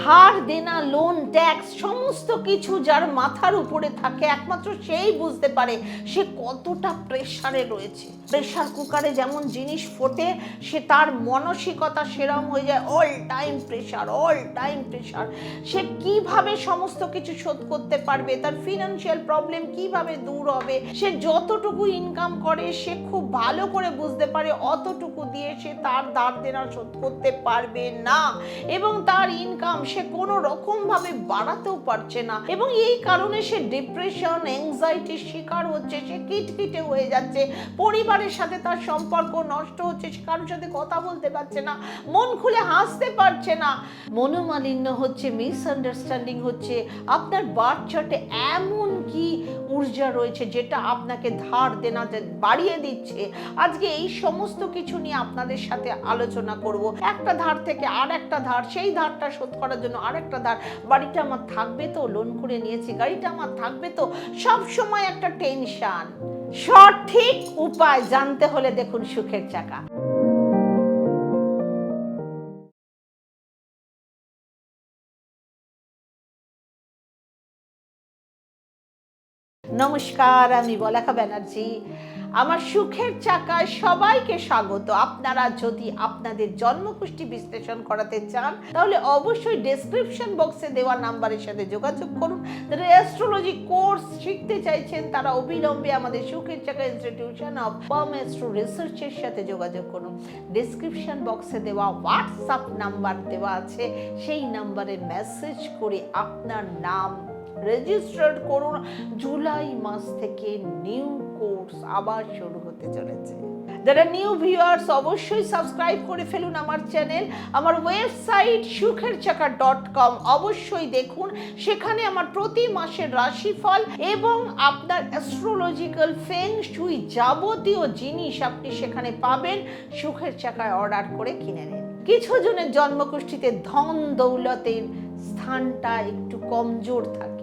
ধার দেনা, loan, tax সমস্ত কিছু যার মাথার উপরে থাকে একমাত্র সেই বুঝতে পারে সে কতটা প্রেসারে রয়েছে। প্রেসার কুকারে যেমন জিনিস ফোটে, সে তার মানসিকতা সেরকম হয়ে যায়, all time pressure, all time pressure. সে কিভাবে সমস্ত কিছু শোধ করতে পারবে, তার ফিনান্সিয়াল প্রবলেম কিভাবে দূর হবে, সে যতটুকু ইনকাম করে সে খুব ভালো করে বুঝতে পারে অতটুকু দিয়ে সে তার ধার দেনা শোধ করতে পারবে না, এবং তার ইনকাম সে কোনো রকম ভাবে বাড়াতেও পারছে না, এবং এই কারণে সে ডিপ্রেশন, অ্যাংজাইটির শিকার হচ্ছে, সে কিটকিটে হয়ে যাচ্ছে, পরিবারের সাথে তার সম্পর্ক নষ্ট হচ্ছে, সে কারোর সাথে কথা বলতে পারছে না, মন খুলে হাসতে পারছে না, মনোমালিন্য হচ্ছে, মিসআন্ডারস্ট্যান্ডিং হচ্ছে। আপনার বার্থ চার্টে এমন কি ঊর্জা রয়েছে যেটা আপনাকে ধার দেনাতে বাড়িয়ে দিচ্ছে। আজকে এই সমস্ত কিছু নিয়ে আপনাদের সাথে আলোচনা করব। একটা ধার থেকে আর একটা ধার, সেই ধারটা শোধ করার জন্য আরেকটা ধার, বাড়িটা আমার থাকবে তো, লোন করে নিয়েছি, গাড়িটা আমার থাকবে তো, সব সময় একটা টেনশন। সঠিক উপায় জানতে হলে দেখুন সুখের চাকা। নমস্কার, আমি বলাকা ব্যানার্জি। আমার সুখের চাকায় সবাইকে স্বাগত। আপনারা যদি আপনাদের জন্মকুষ্টি বিশ্লেষণ করাতে চান তাহলে অবশ্যই ডেসক্রিপশন বক্সে দেওয়া নাম্বারের সাথে যোগাযোগ করুন। যারা অ্যাস্ট্রোলজি কোর্স শিখতে চাইছেন তারা অবিলম্বে আমাদের সুখের চাকা ইনস্টিটিউশন অফ পাম অ্যাস্ট্রো রিসার্চের সাথে যোগাযোগ করুন। ডেসক্রিপশন বক্সে দেওয়া হোয়াটসঅ্যাপ নাম্বার দেওয়া আছে, সেই নাম্বারে মেসেজ করে আপনার নাম রেজিস্টার্ড করুন। জুলাই মাস থেকে নিউ কোর্স আবার শুরু হতে চলেছে। যারা নিউ ভিউয়ার্স অবশ্যই সাবস্ক্রাইব করে ফেলুন আমার চ্যানেল। আমার ওয়েবসাইট sukherchakra.com অবশ্যই দেখুন, সেখানে আমার প্রতি মাসের রাশিফল এবং আপনার অ্যাস্ট্রোলজিক্যাল ফেং শুই যাবতীয় জিনিস আপনি সেখানে পাবেন। সুখের চাকায় অর্ডার করে কিনে নিন। কিছু জনের জন্মকুষ্ঠিতে ধন দৌলতের স্থানটা একটু কমজোর থাকে,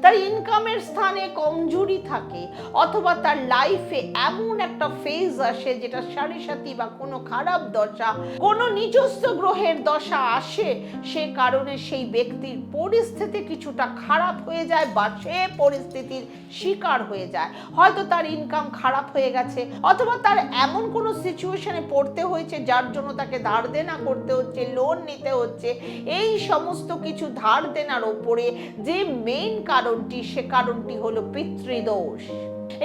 তার ইনকামের স্থানে কমজোরি থাকে, অথবা তার লাইফে এমন একটা ফেজ আসে যেটা সাড়ে সাতি বা কোনো খারাপ দশা, কোনো নিজস্ব গ্রহের দশা আসে, সে কারণে সেই ব্যক্তির পরিস্থিতি কিছুটা খারাপ হয়ে যায় বা সে পরিস্থিতির শিকার হয়ে যায়। হয়তো তার ইনকাম খারাপ হয়ে গেছে, অথবা তার এমন কোনো সিচুয়েশনে পড়তে হয়েছে যার জন্য তাকে ধার দেনা করতে হচ্ছে, লোন নিতে হচ্ছে। এই সমস্ত কিছু ধার দেনার ওপরে যে মেইন কারণটি, সে কারণটি হলো পিতৃদোষ।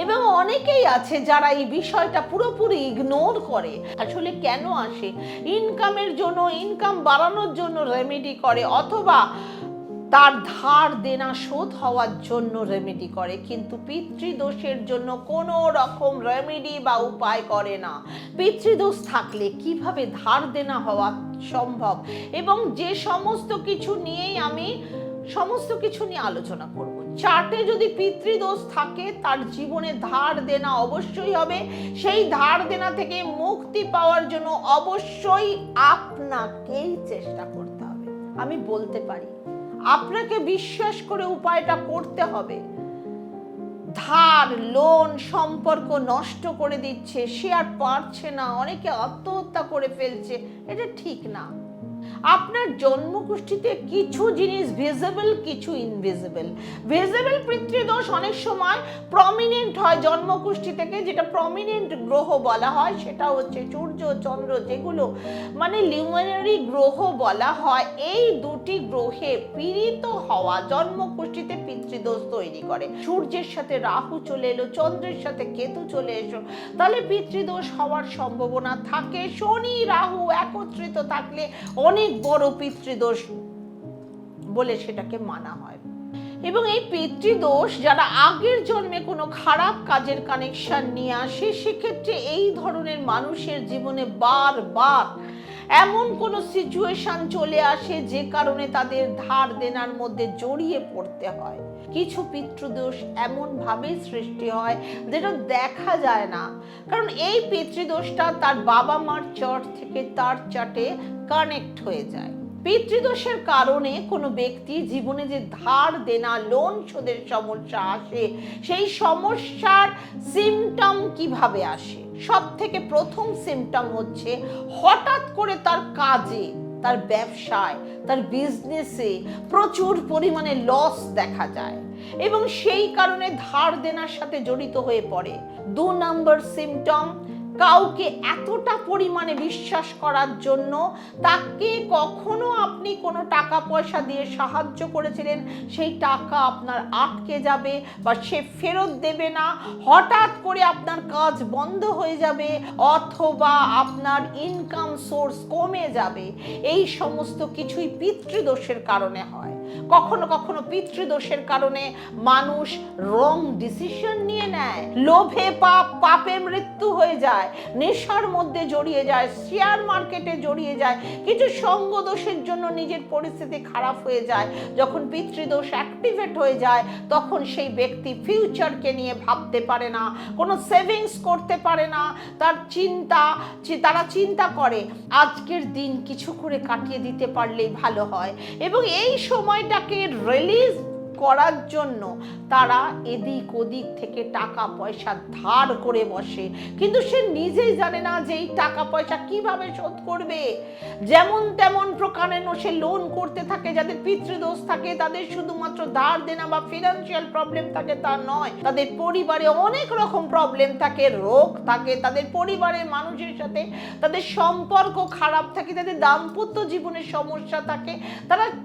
এবং অনেকেই আছে যারা এই বিষয়টা পুরোপুরি ইগনোর করে। আসলে কেন আসে? ইনকামের জন্য, ইনকাম বাড়ানোর জন্য রেমেডি করে, অথবা তার ধার দেনা শোধ হওয়ার জন্য রেমেডি করে, কিন্তু পিতৃদোষের জন্য কোনো রকম রেমেডি বা উপায় করে না। পিতৃদোষ থাকলে কিভাবে ধার দেনা হওয়া সম্ভব, এবং যে সমস্ত কিছু নিয়েই আমি সমস্ত কিছু নিয়ে আলোচনা করব। চার্টে যদি পিতৃদোষ থাকে তার জীবনে ধার দেনা অবশ্যই হবে। সেই ধার দেনা থেকে মুক্তি পাওয়ার জন্য অবশ্যই আপনাকেই চেষ্টা করতে হবে। আমি বলতে পারি আপনাকে বিশ্বাস করে উপায়টা করতে হবে। ধার, লোন সম্পর্ক নষ্ট করে দিচ্ছে, সে আর পারছে না, অনেকে আত্মহত্যা করে ফেলছে, এটা ঠিক না। আপনার জন্মকুষ্ঠিতে কিছু জিনিস ভিজিবল, কিছু ইনভিজিবল। ভিজিবল পিতৃদোষ অনেক সময় প্রমিনেন্ট হয় জন্মকুষ্ঠি থেকে, যেটা প্রমিনেন্ট গ্রহ বলা হয় সেটা হচ্ছে সূর্য, চন্দ্র, যেগুলো মানে লিউমিনারি গ্রহ বলা হয়। এই দুটি গ্রহে পীড়িত হওয়া জন্মকুষ্ঠিতে পিতৃদোষ তৈরি করে। সূর্যের সাথে রাহু চলে এলো, চন্দ্রের সাথে কেতু চলে এসো, তাহলে পিতৃদোষ হওয়ার সম্ভাবনা থাকে। শনি রাহু একত্রিত থাকলে অনেক বড় পিতৃদোষ বলে সেটাকে মানা হয়। এবং এই পিতৃদোষ যারা আগের জন্মে কোনো খারাপ কাজের কানেকশন নিয়ে আসে, সেক্ষেত্রে এই ধরনের মানুষের জীবনে বারবার এমন কোনো সিচুয়েশন চলে আসে যে কারণে তাদের ধার দেনার মধ্যে জড়িয়ে পড়তে হয়। কিছু পিতৃদোষ এমন ভাবে সৃষ্টি হয় যেটা দেখা যায় না, কারণ এই পিতৃদোষটা তার বাবা মার চার্ট থেকে তার চার্টে কানেক্ট হয়ে যায়। পিতৃদোষের কারণে কোনো ব্যক্তি জীবনে যে ধার দেনা, লোন শোধের সমস্যা আসে, সেই সমস্যার সিমটম কিভাবে আসে? সব থেকে প্রথম সিমটম হচ্ছে হঠাৎ করে তার কাজে, তার ব্যবসায়, তার বিজনেসে প্রচুর পরিমাণে লস দেখা যায় এবং সেই কারণে ধার দেনার সাথে জড়িত হয়ে পড়ে। 2 নম্বর সিমটম, কাউকে এতটা পরিমাণে বিশ্বাস করার জন্য তাকে কখনো আপনি কোনো টাকা পয়সা দিয়ে সাহায্য করেছিলেন, সেই টাকা আপনার আটকে যাবে বা সে ফেরত দেবে না, হঠাৎ করে আপনার কাজ বন্ধ হয়ে যাবে অথবা আপনার ইনকাম সোর্স কমে যাবে। এই সমস্ত কিছুই পিতৃদোষের কারণে হয়। কখনো কখনো পিতৃদোষের কারণে মানুষ রং ডিসিশন নিয়ে নেয়, লোভে পাপে মৃত্যু হয়ে যায়, নেশার মধ্যে জড়িয়ে যায়, শেয়ার মার্কেটে জড়িয়ে যায়, কিছু সঙ্গ দোষের জন্য নিজের পরিস্থিতি খারাপ হয়ে যায়। যখন পিতৃদোষ অ্যাক্টিভেট হয়ে যায় তখন সেই ব্যক্তি ফিউচারকে নিয়ে ভাবতে পারে না, কোনো সেভিংস করতে পারে না। তারা চিন্তা করে আজকের দিন কিছু করে কাটিয়ে দিতে পারলেই ভালো হয় এবং এই সময়টাকে রিলিজ করার জন্য তারা এদিক ওদিক থেকে টাকা পয়সা ধার করে বসে, কিন্তু সে নিজেই জানে না যে এই টাকা পয়সা কিভাবে শোধ করবে। যেমন তেমন প্রকারে সে লোন করতে থাকে। যাদের পিতৃদোষ থাকে তাদের শুধুমাত্র ধার দেনা বা ফিনান্সিয়াল প্রবলেম থাকে তা নয়, তাদের পরিবারে অনেক রকম প্রবলেম থাকে, রোগ থাকে, তাদের পরিবারের মানুষের সাথে তাদের সম্পর্ক খারাপ থাকে, তাদের দাম্পত্য জীবনের সমস্যা থাকে,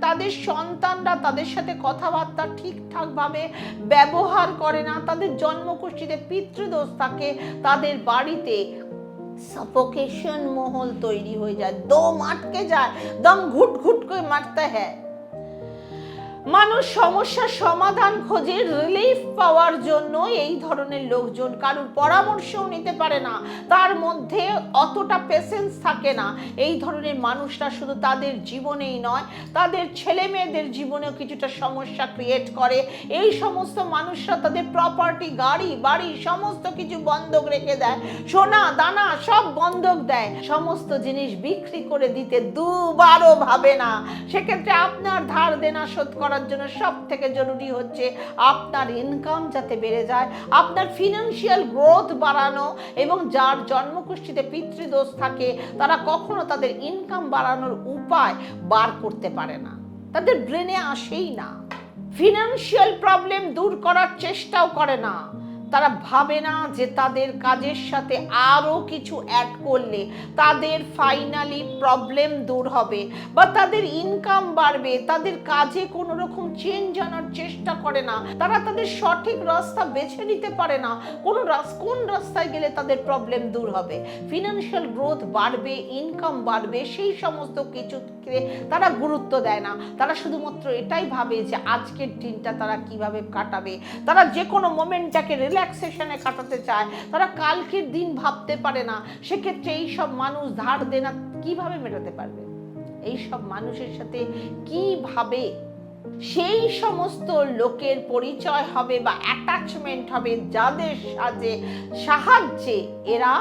তাদের সন্তানরা তাদের সাথে কথাবার্তা ঠিকঠাক ভাবে ব্যবহার করে না, তাদের জন্মকুষ্ঠিতে পিতৃদোষ থাকে, তাদের বাড়িতে সাফোকেশন মহল তৈরি হয়ে যায়, দম আটকে যায়, দম ঘুট ঘুট করে মারতে হয়। মানুষ সমস্যার সমাধান খোঁজে রিলিফ পাওয়ার জন্য। এই ধরনের লোকজন কারোর পরামর্শও নিতে পারে না, তার মধ্যে অতটা পেশেন্স থাকে না। এই ধরনের মানুষরা শুধু তাদের জীবনেই নয়, তাদের ছেলে মেয়েদের জীবনেও কিছুটা সমস্যা ক্রিয়েট করে। এই সমস্ত মানুষরা তাদের প্রপার্টি, গাড়ি বাড়ি সমস্ত কিছু বন্ধক রেখে দেয়, সোনা দানা সব বন্ধক দেয়, সমস্ত জিনিস বিক্রি করে দিতে দুবারও ভাবে না। সেক্ষেত্রে আপনার ধার দেনা শোধ করার জন্য সব থেকে জরুরি হচ্ছে আপনার ইনকাম যাতে বেড়ে যায়, আপনার ফিনান্সিয়াল গ্রোথ বাড়ানো। এবং যার জন্মকুষ্ঠিতে পিতৃদোষ থাকে তারা কখনো তাদের ইনকাম বাড়ানোর উপায় বার করতে পারে না, তাদের ব্রেনে আসেই না। ফিনান্সিয়াল প্রবলেম দূর করার চেষ্টাও করে না। তারা ভাবে না যে তাদের কাজের সাথে আরো কিছু অ্যাড করলে তাদের ফাইনালি প্রবলেম দূর হবে বা তাদের ইনকাম বাড়বে। তাদের কাজে কোনো রকম চেঞ্জ আনার চেষ্টা করে না, তারা তাদের সঠিক রাস্তা বেছে নিতে পারে না কোন রাস্তায় গেলে তাদের প্রবলেম দূর হবে, ফিনান্সিয়াল গ্রোথ বাড়বে, ইনকাম বাড়বে, সেই সমস্ত কিছুকে তারা গুরুত্ব দেয় না। তারা শুধুমাত্র এটাই ভাবে যে আজকের দিনটা তারা কিভাবে কাটাবে। তারা যে কোনো মোমেন্টটাকে রিল্যাক্সেশনে কাটাতে চায়, তারা কালকের দিন ভাবতে পারে না। সেক্ষেত্রে এইসব মানুষ ধার দেনা কিভাবে মেটাতে পারবে? এইসব মানুষের সাথে কিভাবে সেই সমস্ত লোকের পরিচয় হবে বা অ্যাটাচমেন্ট হবে যাদের সাহায্যে এরা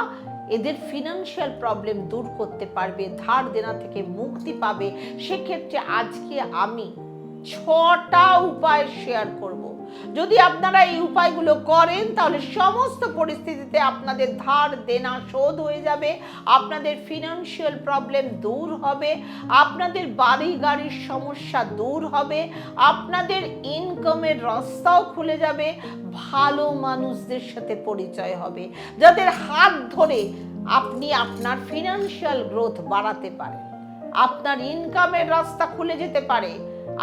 এদের ফিনান্সিয়াল প্রবলেম দূর করতে পারবে, ধার দেনা থেকে মুক্তি পাবে। সেক্ষেত্রে আজকে আমি 6টা উপায় শেয়ার করব। যদি আপনারা এই উপায়গুলো করেন তাহলে সমস্ত পরিস্থিতিতে আপনাদের ধার দেনা শোধ হয়ে যাবে, আপনাদের ফিনান্সিয়াল প্রবলেম দূর হবে, আপনাদের বাড়ি গাড়ির সমস্যা দূর হবে, আপনাদের ইনকামের রাস্তাও খুলে যাবে, ভালো মানুষদের সাথে পরিচয় হবে যাদের হাত ধরে আপনি আপনার ফিনান্সিয়াল গ্রোথ বাড়াতে পারেন, আপনার ইনকামের রাস্তা খুলে যেতে পারে,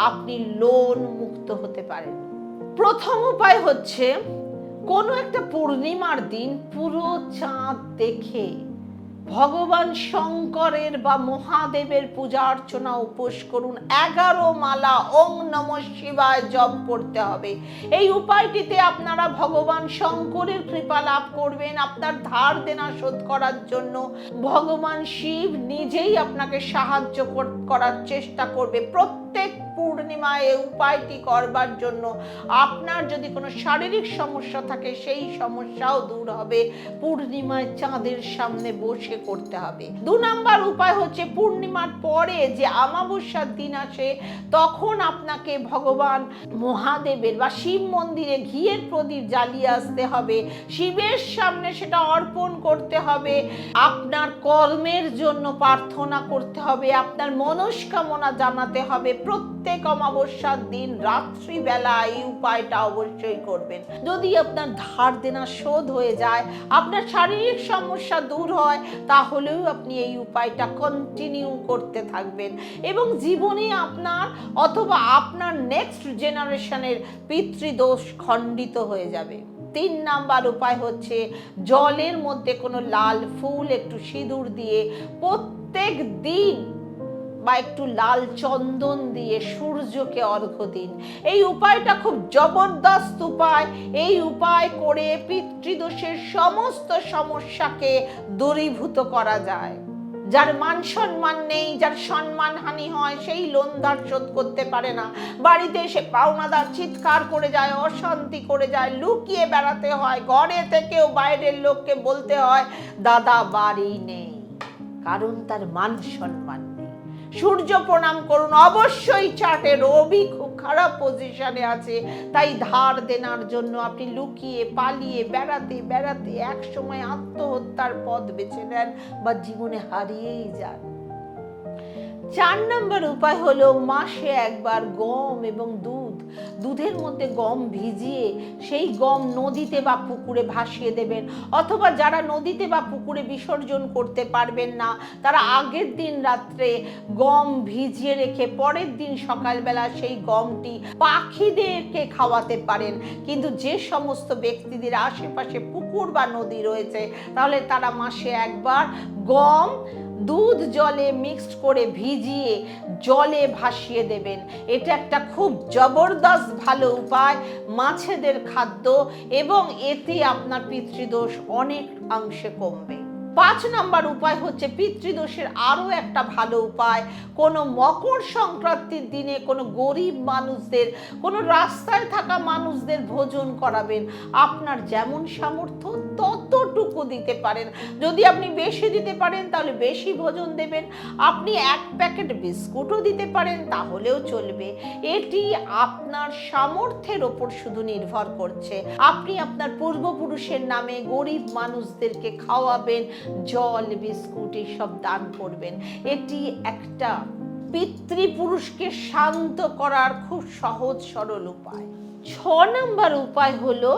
আপনি লোন মুক্ত হতে পারেন। প্রথম উপায় হচ্ছে কোনো একটা পূর্ণিমার দিন পুরো চাঁদ দেখে ভগবান শঙ্করের বা মহাদেবের পূজা অর্চনা উপোস করুন। 11 মালা ওং নমঃ শিবায় জপ করতে হবে। এই উপায়টিতে আপনারা ভগবান শঙ্করের কৃপা লাভ করবেন। আপনার ধার দেনা শোধ করার জন্য ভগবান শিব নিজেই আপনাকে সাহায্য করার চেষ্টা করবে। প্রত্যেক পূর্ণিমায় এই উপায়টি করবার জন্য আপনার যদি কোনো শারীরিক সমস্যা থাকে সেই সমস্যাও দূর হবে। পূর্ণিমায় চাঁদের সামনে বসে আপনাকে করতে হবে। 2 নাম্বার উপায় হচ্ছে পূর্ণিমার পরে যে অমাবস্যার দিন আসে তখন আপনাকে ভগবান মহাদেবের বা শিব মন্দিরে ঘিয়ের প্রদীপ জ্বালিয়ে আসতে হবে, শিবের সামনে সেটা অর্পণ করতে হবে, আপনার কর্মের জন্য প্রার্থনা করতে হবে, আপনার মনস্কামনা জানাতে হবে। প্রত্যেক অমাবস্যার দিন রাত্রিবেলা এই উপায়টা অবশ্যই করবেন। যদি আপনার ধার দেনা শোধ হয়ে যায়, আপনার শারীরিক সমস্যা দূর হয়, তাহলেও আপনি এই উপায়টা কন্টিনিউ করতে থাকবেন এবং জীবনে আপনার অথবা আপনার নেক্সট জেনারেশনের পিতৃদোষ খণ্ডিত হয়ে যাবে। 3 নাম্বার উপায় হচ্ছে জলের মধ্যে কোনো লাল ফুল একটু সিঁদুর দিয়ে প্রত্যেক দিন বা একটু লাল চন্দন দিয়ে সূর্যকে অর্ঘ্য দিন। এই উপায়টা খুব জবরদস্ত উপায়। এই উপায় করে পিতৃদোষের সমস্ত সমস্যাকে দূরীভূত করা যায়। যার মান সম্মান নেই, যার সম্মানহানি হয়, সেই লোন ধার শোধ করতে পারে না, বাড়িতে এসে পাওনাদার চিৎকার করে যায়, অশান্তি করে যায়, লুকিয়ে বেড়াতে হয়, ঘরে থেকেও বাইরের লোককে বলতে হয় দাদা বাড়ি নেই, কারণ তার মান সম্মান নেই। সূর্য প্রণাম করুন। অবশ্যই চার্টে রবি খুব খারাপ পজিশনে আছে, তাই ধার দেনার জন্য আপনি লুকিয়ে পালিয়ে বেড়াতে বেড়াতে এক সময় আত্মহত্যার পথ বেছে নেন বা জীবনে হারিয়েই যান। 4 নম্বর উপায় হলো মাসে একবার গম এবং দুধের মধ্যে গম ভিজিয়ে সেই গম নদীতে বা পুকুরে ভাসিয়ে দেবেন, অথবা যারা নদীতে বা পুকুরে বিসর্জন করতে পারবেন না তারা আগের দিন রাত্রে গম ভিজিয়ে রেখে পরের দিন সকালবেলা সেই গমটি পাখিদেরকে খাওয়াতে পারেন। কিন্তু যে সমস্ত ব্যক্তিদের আশেপাশে পুকুর বা নদী রয়েছে তাহলে তারা মাসে একবার গম দুধ জলে মিক্সড করে ভিজিয়ে জলে ভাসিয়ে দেবেন। এটা একটা খুব জবরদস্ত ভালো উপায়, মাছেদের খাদ্য, এবং এতে আপনার পিতৃদোষ অনেক অংশে কমবে। 5 নম্বর উপায় হচ্ছে পিতৃদোষের আরো একটা ভালো উপায়, কোনো মকর সংক্রান্তির দিনে কোনো গরিব মানুষদের, কোনো রাস্তায় থাকা মানুষদের ভোজন করাবেন। আপনার যেমন সামর্থ্য ততটুকু দিতে পারেন। যদি আপনি বেশি দিতে পারেন তাহলে বেশি ভোজন দেবেন, আপনি 1 প্যাকেট বিস্কুটও দিতে পারেন তাহলেও চলবে। এটি আপনার সামর্থ্যের ওপর শুধু নির্ভর করছে। আপনি আপনার পূর্বপুরুষের নামে গরিব মানুষদেরকে খাওয়াবেন, জল বিস্কুট এসব দান করবেন। এটি একটা পিতৃপুরুষকে শান্ত করার খুব সহজ সরল উপায়। 6 নম্বর উপায় হলো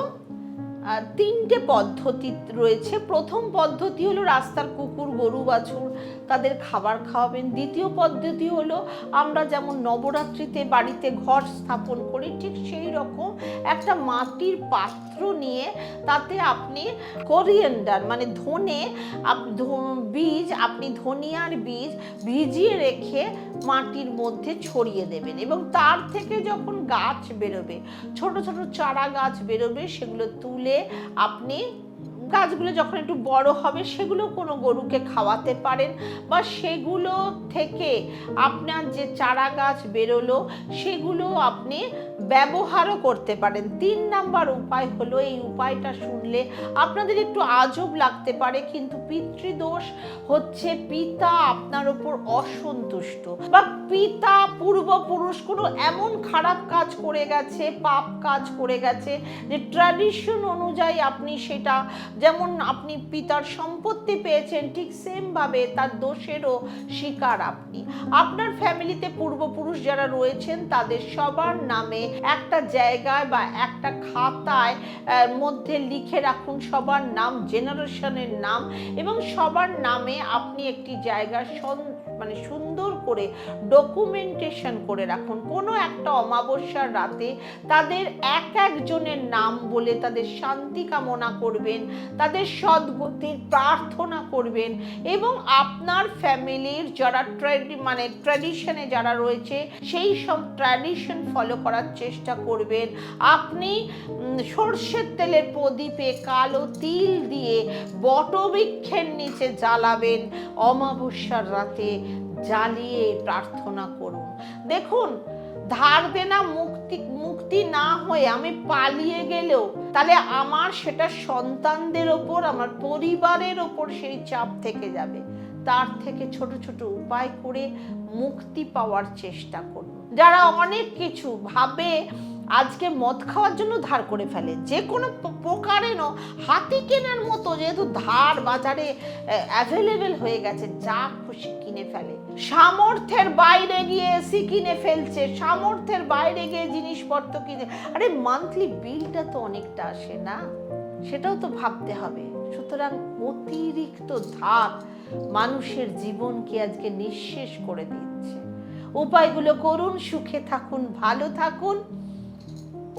3টে পদ্ধতি রয়েছে। প্রথম পদ্ধতি হলো রাস্তার কুকুর গরু বাছুর তাদের খাবার খাওয়াবেন। দ্বিতীয় পদ্ধতি হলো আমরা যেমন নবরাত্রিতে বাড়িতে ঘর স্থাপন করি ঠিক সেই রকম একটা মাটির পাত্র নিয়ে তাতে আপনি কোরিয়েন্ডার মানে ধনে বীজ, আপনি ধনিয়ার বীজ ভিজিয়ে রেখে মাটির মধ্যে ছড়িয়ে দেবেন এবং তার থেকে যখন গাছ বেরোবে, ছোট ছোট চারা গাছ বেরোবে, সেগুলো তুলে আপনি গাছগুলো যখন একটু বড় হবে সেগুলো কোনো গরুকে খাওয়াতে পারেন, বা সেগুলো থেকে আপনার যে চারা গাছ বেরোলো সেগুলো আপনি ব্যবহারও করতে পারেন। 3 নাম্বার উপায় হলো, এই উপায়টা শুনলে আপনাদের একটু আজব লাগতে পারে, কিন্তু পিতৃদোষ হচ্ছে পিতা আপনার উপর অসন্তুষ্ট, বা পিতা পূর্বপুরুষ কোনো এমন খারাপ কাজ করে গেছে, পাপ কাজ করে গেছে যে ট্র্যাডিশন অনুযায়ী আপনি সেটা, যেমন আপনি পিতার সম্পত্তি পেয়েছেন ঠিক সেম ভাবে তার দোষেরও শিকার আপনি। আপনার ফ্যামিলিতে পূর্বপুরুষ যারা রয়েছেন তাদের সবার নামে একটা জায়গায় বা একটা খাতায় মধ্যে লিখে রাখুন সবার নাম, জেনারেশনের নাম, এবং সবার নামে আপনি একটি জায়গা মানে সুন্দর করে ডকুমেন্টেশন করে রাখুন। কোনো একটা অমাবস্যার রাতে তাদের একজনের নাম বলে তাদের শান্তি কামনা করবেন, তাদের সদ্গতির প্রার্থনা করবেন, এবং আপনার ফ্যামিলির যারা ট্র্যাডিশনে যারা রয়েছে সেই সব ট্র্যাডিশন ফলো করার চেষ্টা করবেন। আপনি সর্ষের তেলের প্রদীপে কালো তিল দিয়ে বটবৃক্ষের নিচে জ্বালাবেন, অমাবস্যার রাতে জ্বালিয়ে প্রার্থনা করুন। দেখুন, ধার দেনা মুক্তি না হয়ে আমি পালিয়ে গেলেও তাহলে আমার সেটা সন্তানদের ওপর, আমার পরিবারের ওপর সেই চাপ থেকে যাবে। তার থেকে ছোট ছোট উপায় করে মুক্তি পাওয়ার চেষ্টা করুন। যারা অনেক কিছু ভাবে, আজকে মদ খাওয়ার জন্য ধার করে ফেলে, যে কোনো প্রকারেরও হাতি কেনার মতো, যেহেতু ধার বাজারে অ্যাভেলেবেল হয়ে গেছে, যা খুশি কিনে ফেলে। সামর্থ্যের বাইরে গিয়ে এসি কিনে ফেলছে, সামর্থ্যের বাইরে গিয়ে জিনিসপত্র কিনে, আরে মান্থলি বিলটা তো অনেকটা আসে না, সেটাও তো ভাবতে হবে। সুতরাং অতিরিক্ত ধার মানুষের জীবনকে আজকে নিঃশেষ করে দিচ্ছে। উপায়গুলো করুন, সুখে থাকুন, ভালো থাকুন।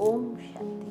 ওম শান্তি।